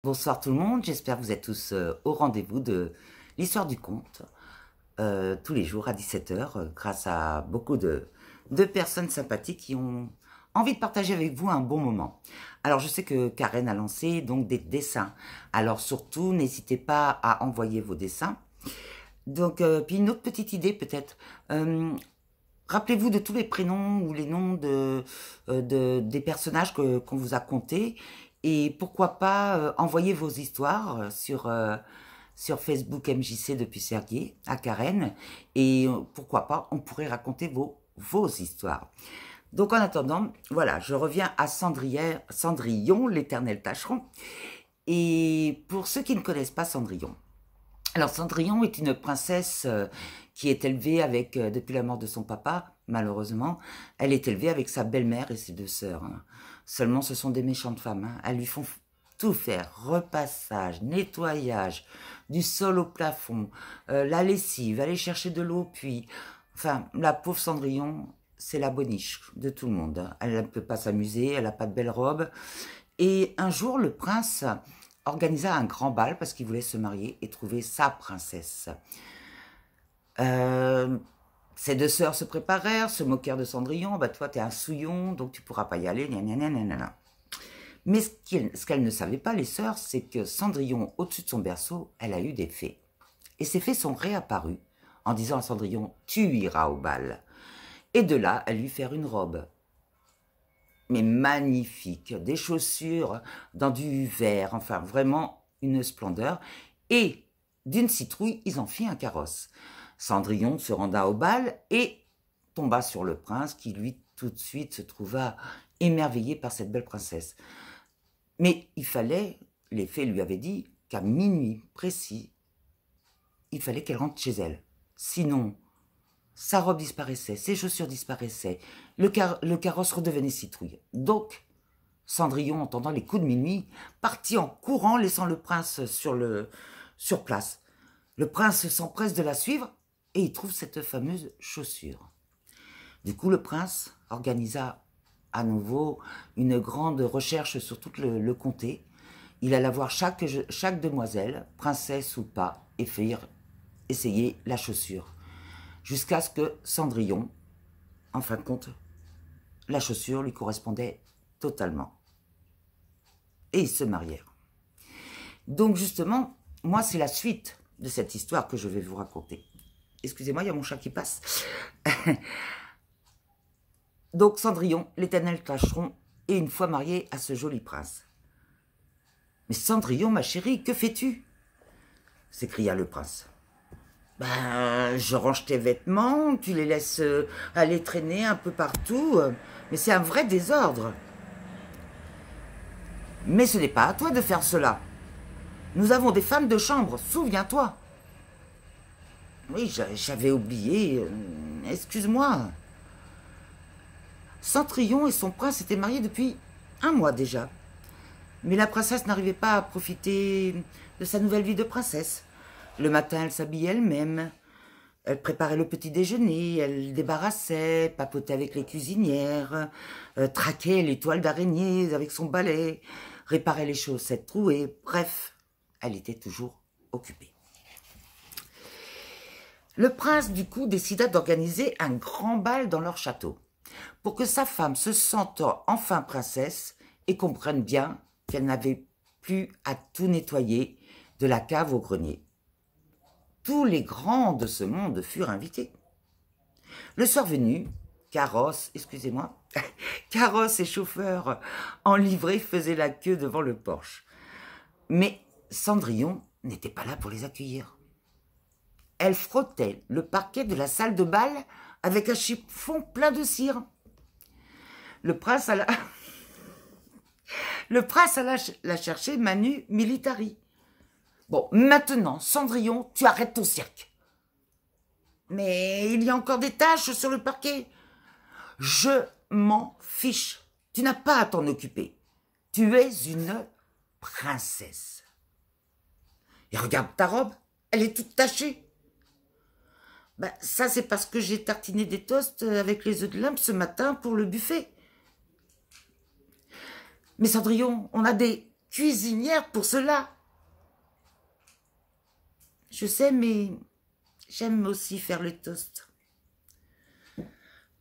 Bonsoir tout le monde, j'espère que vous êtes tous au rendez-vous de l'histoire du conte, tous les jours à 17 h, grâce à beaucoup de personnes sympathiques qui ont envie de partager avec vous un bon moment. Alors je sais que Karen a lancé donc des dessins, alors surtout n'hésitez pas à envoyer vos dessins. Donc, puis une autre petite idée peut-être, rappelez-vous de tous les prénoms ou les noms des personnages qu'on vous a contés. Et pourquoi pas envoyer vos histoires sur Facebook MJC depuis Serguier à Karen. Et pourquoi pas, on pourrait raconter vos histoires. Donc en attendant, voilà, je reviens à Cendrillon, l'éternel tâcheron. Et pour ceux qui ne connaissent pas Cendrillon, alors Cendrillon est une princesse qui est élevée avec, depuis la mort de son papa, malheureusement, elle est élevée avec sa belle-mère et ses deux sœurs. Hein. Seulement ce sont des méchantes femmes, hein. Elles lui font tout faire, repassage, nettoyage, du sol au plafond, la lessive, aller chercher de l'eau, puis... Enfin, la pauvre Cendrillon, c'est la boniche de tout le monde. Hein. Elle ne peut pas s'amuser, elle n'a pas de belle robe. Et un jour, le prince organisa un grand bal parce qu'il voulait se marier et trouver sa princesse. Ses deux sœurs se préparèrent, se moquèrent de Cendrillon. Bah, toi, t'es un souillon, donc tu pourras pas y aller. Gna, gna, gna, gna, gna. Mais ce qu'elles ne savaient pas, les sœurs, c'est que Cendrillon, au-dessus de son berceau, elle a eu des fées. Et ces fées sont réapparues en disant à Cendrillon, tu iras au bal. Et de là, elles lui firent une robe. Mais magnifique, des chaussures dans du verre, enfin vraiment une splendeur. Et d'une citrouille, ils en firent un carrosse. Cendrillon se renda au bal et tomba sur le prince qui, lui, tout de suite se trouva émerveillé par cette belle princesse. Mais il fallait, les fées lui avaient dit qu'à minuit précis, il fallait qu'elle rentre chez elle. Sinon, sa robe disparaissait, ses chaussures disparaissaient, le carrosse redevenait citrouille. Donc, Cendrillon, entendant les coups de minuit, partit en courant, laissant le prince sur place. Le prince s'empresse de la suivre et il trouve cette fameuse chaussure. Du coup, le prince organisa à nouveau une grande recherche sur tout le comté. Il alla voir chaque demoiselle, princesse ou pas, et faire essayer la chaussure. Jusqu'à ce que Cendrillon, en fin de compte, la chaussure lui correspondait totalement. Et ils se marièrent. Donc justement, moi c'est la suite de cette histoire que je vais vous raconter. Excusez-moi, il y a mon chat qui passe. Donc Cendrillon, l'éternel tâcheron, est une fois marié à ce joli prince. « Mais Cendrillon, ma chérie, que fais-tu » s'écria le prince. « Ben, je range tes vêtements, tu les laisses aller traîner un peu partout, mais c'est un vrai désordre. » « Mais ce n'est pas à toi de faire cela. Nous avons des femmes de chambre, souviens-toi. » « Oui, j'avais oublié, excuse-moi. » Cendrillon et son prince étaient mariés depuis un mois déjà. Mais la princesse n'arrivait pas à profiter de sa nouvelle vie de princesse. Le matin, elle s'habillait elle-même. Elle préparait le petit déjeuner, elle débarrassait, papotait avec les cuisinières, traquait les toiles d'araignée avec son balai, réparait les chaussettes trouées. Bref, elle était toujours occupée. Le prince, du coup, décida d'organiser un grand bal dans leur château pour que sa femme se sente enfin princesse et comprenne bien qu'elle n'avait plus à tout nettoyer de la cave au grenier. Tous les grands de ce monde furent invités. Le soir venu, carrosse et chauffeur en livrée faisaient la queue devant le porche. Mais Cendrillon n'était pas là pour les accueillir. Elle frottait le parquet de la salle de bal avec un chiffon plein de cire. Le prince alla la chercher manu militari. Bon, maintenant, Cendrillon, tu arrêtes ton cirque. Mais il y a encore des taches sur le parquet. Je m'en fiche. Tu n'as pas à t'en occuper. Tu es une princesse. Et regarde ta robe, elle est toute tachée. Ben, ça, c'est parce que j'ai tartiné des toasts avec les œufs de limpe ce matin pour le buffet. Mais Cendrillon, on a des cuisinière pour cela. Je sais, mais j'aime aussi faire le toast.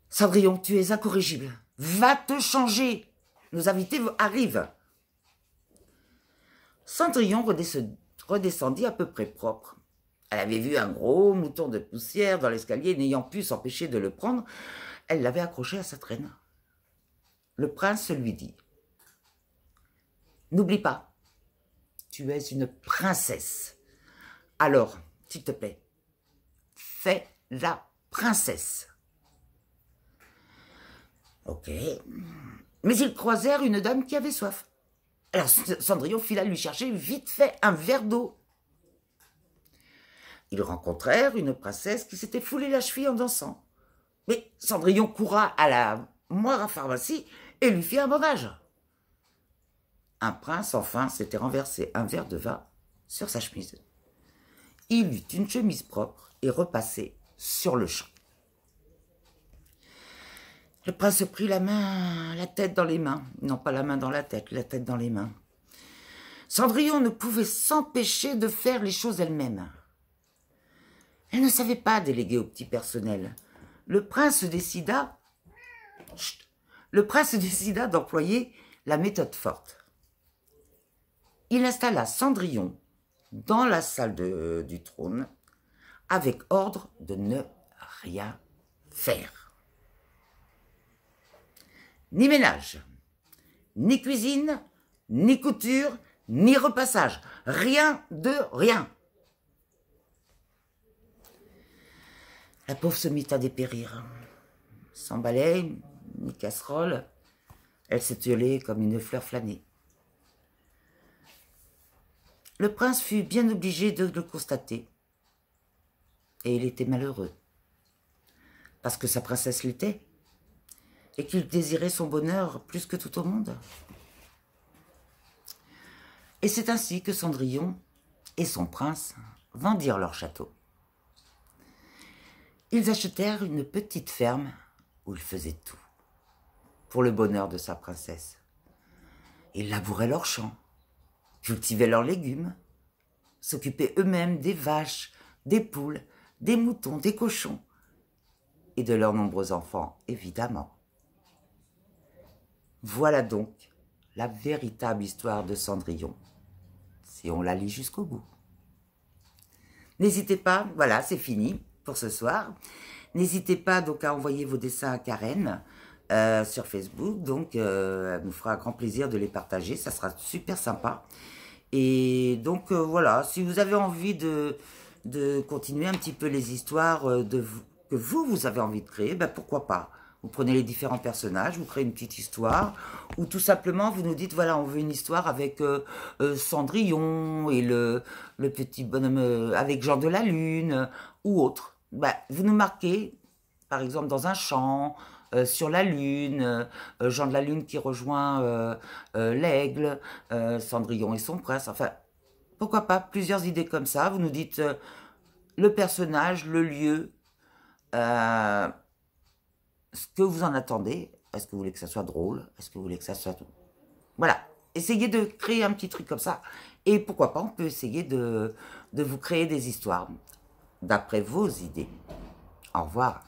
Cendrillon, tu es incorrigible. Va te changer. Nos invités arrivent. Cendrillon redescendit à peu près propre. Elle avait vu un gros mouton de poussière dans l'escalier, n'ayant pu s'empêcher de le prendre, elle l'avait accroché à sa traîne. Le prince lui dit « N'oublie pas, tu es une princesse. Alors, s'il te plaît, fais la princesse. » Ok. Mais ils croisèrent une dame qui avait soif. Alors Cendrillon fila lui chercher vite fait un verre d'eau. Ils rencontrèrent une princesse qui s'était foulée la cheville en dansant. Mais Cendrillon coura à la moire à pharmacie et lui fit un bandage. Un prince, enfin, s'était renversé un verre de vin sur sa chemise. Il eut une chemise propre et repassé sur le champ. Le prince prit la tête dans les mains. Non, pas la main dans la tête dans les mains. Cendrillon ne pouvait s'empêcher de faire les choses elle-même. Elle ne savait pas déléguer au petit personnel. Le prince décida d'employer la méthode forte. Il installa Cendrillon dans la salle du trône avec ordre de ne rien faire. Ni ménage, ni cuisine, ni couture, ni repassage. Rien de rien. La pauvre se mit à dépérir. Sans balai, ni casserole, elle s'étiolait comme une fleur flânée. Le prince fut bien obligé de le constater. Et il était malheureux. Parce que sa princesse l'était. Et qu'il désirait son bonheur plus que tout au monde. Et c'est ainsi que Cendrillon et son prince vendirent leur château. Ils achetèrent une petite ferme où ils faisaient tout pour le bonheur de sa princesse. Ils labouraient leurs champs, cultivaient leurs légumes, s'occupaient eux-mêmes des vaches, des poules, des moutons, des cochons et de leurs nombreux enfants, évidemment. Voilà donc la véritable histoire de Cendrillon, si on la lit jusqu'au bout. N'hésitez pas, voilà, c'est fini pour ce soir. N'hésitez pas donc à envoyer vos dessins à Karen sur Facebook, donc elle nous fera un grand plaisir de les partager, ça sera super sympa. Et donc voilà, si vous avez envie de continuer un petit peu les histoires que vous avez envie de créer, ben pourquoi pas. Vous prenez les différents personnages, vous créez une petite histoire, ou tout simplement vous nous dites, voilà, on veut une histoire avec Cendrillon et le petit bonhomme avec Jean de la Lune, ou autre. Ben, vous nous marquez, par exemple, dans un champ, sur la Lune, Jean de la Lune qui rejoint l'aigle, Cendrillon et son prince, enfin, pourquoi pas, plusieurs idées comme ça. Vous nous dites le personnage, le lieu, ce que vous en attendez. Est-ce que vous voulez que ça soit drôle? Est-ce que vous voulez que ça soit... Voilà, essayez de créer un petit truc comme ça. Et pourquoi pas, on peut essayer de vous créer des histoires d'après vos idées. Au revoir.